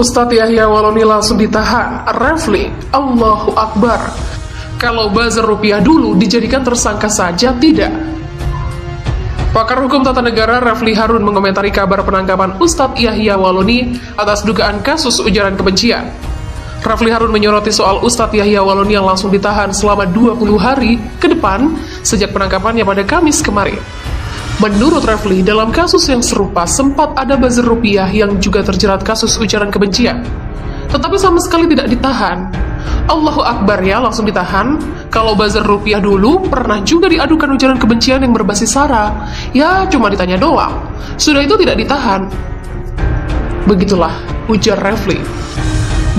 Ustadz Yahya Wahloni langsung ditahan. Refli, Allahu Akbar. Kalau buzzer rupiah dulu dijadikan tersangka saja tidak. Pakar hukum tata negara Refli Harun mengomentari kabar penangkapan Ustadz Yahya Wahloni atas dugaan kasus ujaran kebencian. Refli Harun menyoroti soal Ustadz Yahya Wahloni yang langsung ditahan selama 20 hari ke depan sejak penangkapannya pada Kamis kemarin. Menurut Refli, dalam kasus yang serupa sempat ada buzzer rupiah yang juga terjerat kasus ujaran kebencian, tetapi sama sekali tidak ditahan. Allahu Akbar ya, langsung ditahan. Kalau buzzer rupiah dulu pernah juga diadukan ujaran kebencian yang berbasis sara, ya cuma ditanya doang, sudah itu tidak ditahan. Begitulah ujar Refli.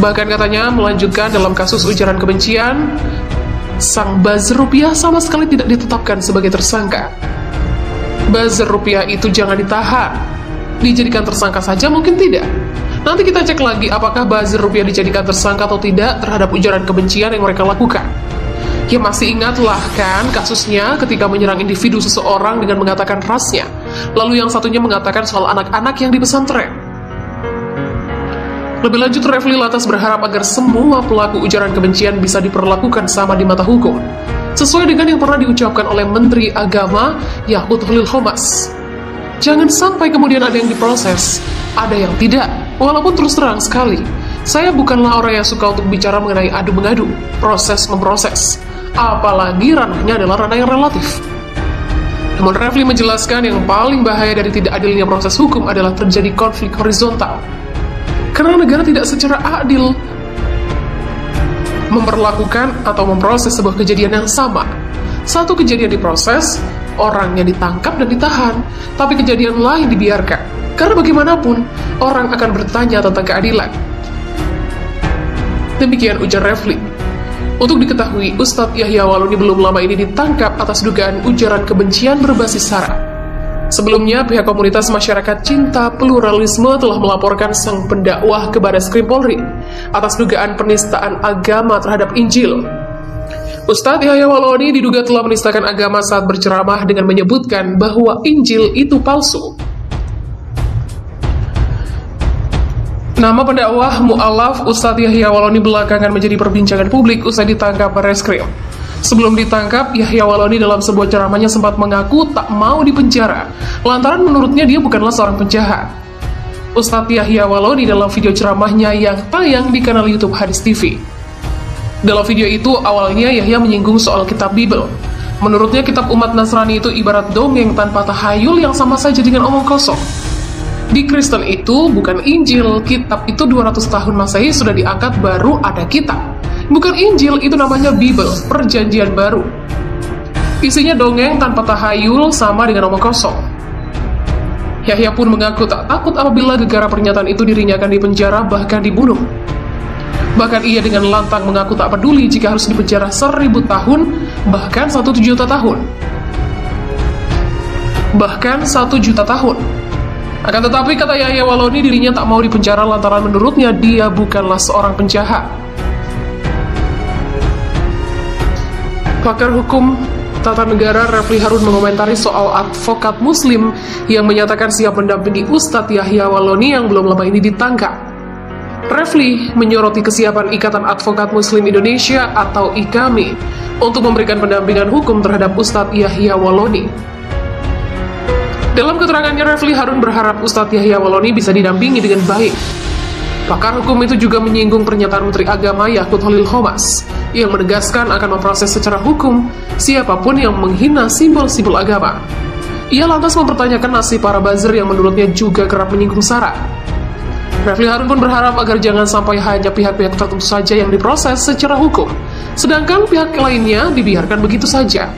Bahkan katanya melanjutkan, dalam kasus ujaran kebencian, sang buzzer rupiah sama sekali tidak ditetapkan sebagai tersangka. Buzzer rupiah itu jangan ditahan, dijadikan tersangka saja mungkin tidak. Nanti kita cek lagi apakah buzzer rupiah dijadikan tersangka atau tidak terhadap ujaran kebencian yang mereka lakukan. Ya masih ingatlah kan kasusnya ketika menyerang individu seseorang dengan mengatakan rasnya, lalu yang satunya mengatakan soal anak-anak yang di pesantren. Lebih lanjut, Refli lantas berharap agar semua pelaku ujaran kebencian bisa diperlakukan sama di mata hukum, sesuai dengan yang pernah diucapkan oleh Menteri Agama Yaqut-Holil Qomas. Jangan sampai kemudian ada yang diproses, ada yang tidak. Walaupun terus terang sekali, saya bukanlah orang yang suka untuk bicara mengenai adu-mengadu, proses-memproses, apalagi ranahnya adalah ranah yang relatif. Namun Refli menjelaskan yang paling bahaya dari tidak adilnya proses hukum adalah terjadi konflik horizontal, karena negara tidak secara adil memperlakukan atau memproses sebuah kejadian yang sama. Satu kejadian diproses, orangnya ditangkap dan ditahan, tapi kejadian lain dibiarkan. Karena bagaimanapun, orang akan bertanya tentang keadilan. Demikian ujar Refli. Untuk diketahui, Ustadz Yahya Wahloni belum lama ini ditangkap atas dugaan ujaran kebencian berbasis sara. Sebelumnya, pihak komunitas masyarakat cinta pluralisme telah melaporkan sang pendakwah ke Barreskrim Polri atas dugaan penistaan agama terhadap Injil. Ustadz Yahya Wahloni diduga telah menistakan agama saat berceramah dengan menyebutkan bahwa Injil itu palsu. Nama pendakwah mu'alaf Ustadz Yahya Wahloni belakangan menjadi perbincangan publik usai ditangkap Barreskrim. Sebelum ditangkap, Yahya Wahloni dalam sebuah ceramahnya sempat mengaku tak mau dipenjara, lantaran menurutnya dia bukanlah seorang penjahat. Ustadz Yahya Wahloni dalam video ceramahnya yang tayang di kanal YouTube Hadis TV. Dalam video itu, awalnya Yahya menyinggung soal kitab Bible. Menurutnya kitab umat Nasrani itu ibarat dongeng tanpa tahayul yang sama saja dengan omong kosong. Di Kristen itu bukan Injil, kitab itu 200 tahun Masehi sudah diangkat baru ada kitab. Bukan Injil, itu namanya Bible, perjanjian baru. Isinya dongeng tanpa tahayul sama dengan omong kosong. Yahya pun mengaku tak takut apabila gegara pernyataan itu dirinya akan dipenjara bahkan dibunuh. Bahkan ia dengan lantang mengaku tak peduli jika harus dipenjara 1000 tahun, bahkan 1 juta tahun. Bahkan 1 juta tahun. Akan tetapi, kata Yahya Wahloni, dirinya tak mau dipenjara lantaran menurutnya dia bukanlah seorang penjahat. Pakar hukum tata negara Refli Harun mengomentari soal advokat muslim yang menyatakan siap mendampingi Ustadz Yahya Wahloni yang belum lama ini ditangkap. Refli menyoroti kesiapan Ikatan Advokat Muslim Indonesia atau IKAMI untuk memberikan pendampingan hukum terhadap Ustadz Yahya Wahloni. Dalam keterangannya, Refli Harun berharap Ustadz Yahya Wahloni bisa didampingi dengan baik. Pakar hukum itu juga menyinggung pernyataan Menteri Agama Yaqut-Holil Qomas yang menegaskan akan memproses secara hukum siapapun yang menghina simbol-simbol agama. Ia lantas mempertanyakan nasib para buzzer yang menurutnya juga kerap menyinggung sara. Refli Harun pun berharap agar jangan sampai hanya pihak-pihak tertentu saja yang diproses secara hukum, sedangkan pihak lainnya dibiarkan begitu saja.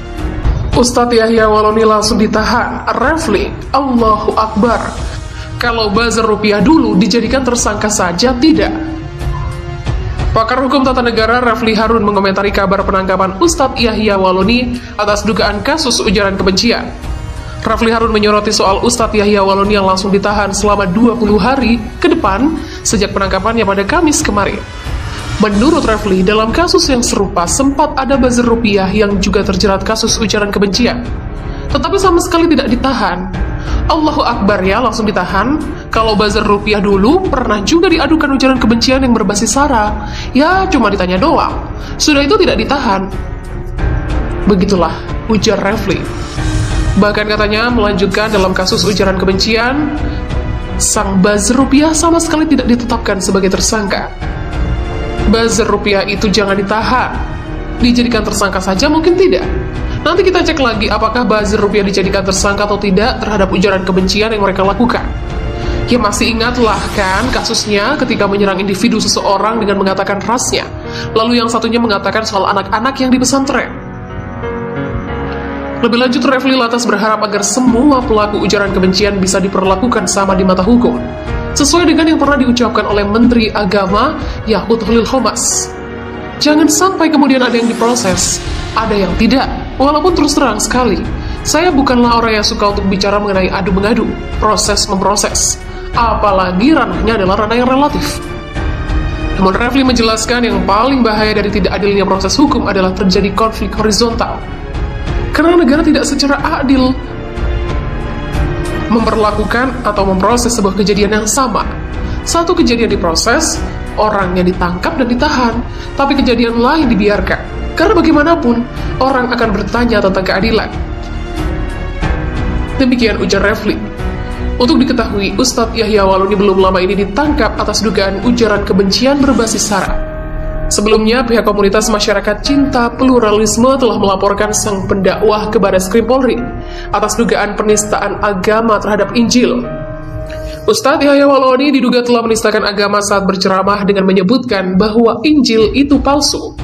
Ustadz Yahya Wahloni langsung ditahan. Refli, Allahu Akbar. Kalau buzzer rupiah dulu dijadikan tersangka saja tidak. Pakar hukum tata negara Refli Harun mengomentari kabar penangkapan Ustadz Yahya Wahloni atas dugaan kasus ujaran kebencian. Refli Harun menyoroti soal Ustadz Yahya Wahloni yang langsung ditahan selama 20 hari ke depan sejak penangkapannya pada Kamis kemarin. Menurut Refli, dalam kasus yang serupa sempat ada buzzer rupiah yang juga terjerat kasus ujaran kebencian, tetapi sama sekali tidak ditahan. Allahu Akbar ya, langsung ditahan. Kalau buzzer rupiah dulu, pernah juga diadukan ujaran kebencian yang berbasis SARA. Ya, cuma ditanya doang. Sudah itu tidak ditahan. Begitulah ujar Refli. Bahkan katanya melanjutkan dalam kasus ujaran kebencian, sang buzzer rupiah sama sekali tidak ditetapkan sebagai tersangka. Buzzer rupiah itu jangan ditahan. Dijadikan tersangka saja mungkin tidak. Nanti kita cek lagi apakah buzzer rupiah dijadikan tersangka atau tidak terhadap ujaran kebencian yang mereka lakukan. Ya masih ingatlah kan kasusnya ketika menyerang individu seseorang dengan mengatakan rasnya. Lalu yang satunya mengatakan soal anak-anak yang di pesantren. Lebih lanjut, Refli lantas berharap agar semua pelaku ujaran kebencian bisa diperlakukan sama di mata hukum, sesuai dengan yang pernah diucapkan oleh Menteri Agama Yahud Holil Khomas. Jangan sampai kemudian ada yang diproses, ada yang tidak. Walaupun terus terang sekali, saya bukanlah orang yang suka untuk bicara mengenai adu-mengadu, proses-memproses. Apalagi ranahnya adalah ranah yang relatif. Namun Refli menjelaskan yang paling bahaya dari tidak adilnya proses hukum adalah terjadi konflik horizontal. Karena negara tidak secara adil memperlakukan atau memproses sebuah kejadian yang sama. Satu kejadian diproses, orangnya ditangkap dan ditahan, tapi kejadian lain dibiarkan. Karena bagaimanapun, orang akan bertanya tentang keadilan. Demikian ujar Refli. Untuk diketahui, Ustadz Yahya Waloni belum lama ini ditangkap atas dugaan ujaran kebencian berbasis SARA. Sebelumnya, pihak komunitas masyarakat cinta pluralisme telah melaporkan sang pendakwah ke Barreskrim Polri atas dugaan penistaan agama terhadap Injil. Ustadz Yahya Waloni diduga telah menistakan agama saat berceramah dengan menyebutkan bahwa Injil itu palsu.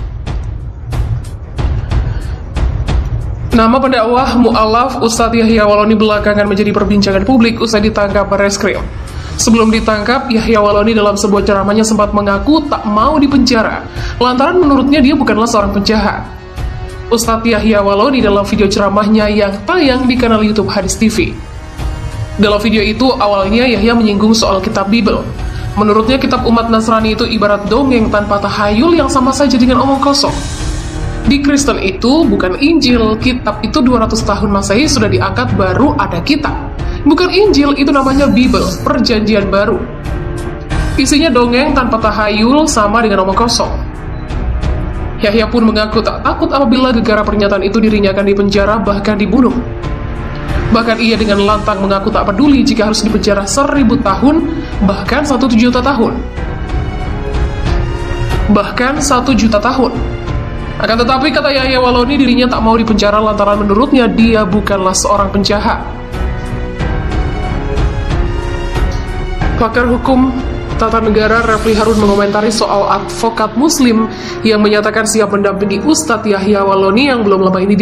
Nama pendakwah mu'alaf Ustadz Yahya Waloni belakangan menjadi perbincangan publik usai ditangkap Barreskrim. Sebelum ditangkap, Yahya Waloni dalam sebuah ceramahnya sempat mengaku tak mau dipenjara, lantaran menurutnya dia bukanlah seorang penjahat. Ustadz Yahya Waloni dalam video ceramahnya yang tayang di kanal YouTube Hadis TV. Dalam video itu, awalnya Yahya menyinggung soal kitab Bible. Menurutnya kitab umat Nasrani itu ibarat dongeng tanpa tahayul yang sama saja dengan omong kosong. Di Kristen itu bukan Injil, kitab itu 200 tahun Masehi sudah diangkat baru ada kitab. Bukan Injil, itu namanya Bible, perjanjian baru. Isinya dongeng tanpa tahayul sama dengan omong kosong. Yahya pun mengaku tak takut apabila gegara pernyataan itu dirinya akan dipenjara bahkan dibunuh. Bahkan ia dengan lantang mengaku tak peduli jika harus dipenjara 1000 tahun, bahkan 1 juta tahun. Bahkan 1 juta tahun. Akan tetapi, kata Yahya Waloni, dirinya tak mau dipenjara lantaran menurutnya dia bukanlah seorang penjahat. Pakar hukum tata negara Refli Harun mengomentari soal advokat muslim yang menyatakan siap mendampingi Ustadz Yahya Waloni yang belum lama ini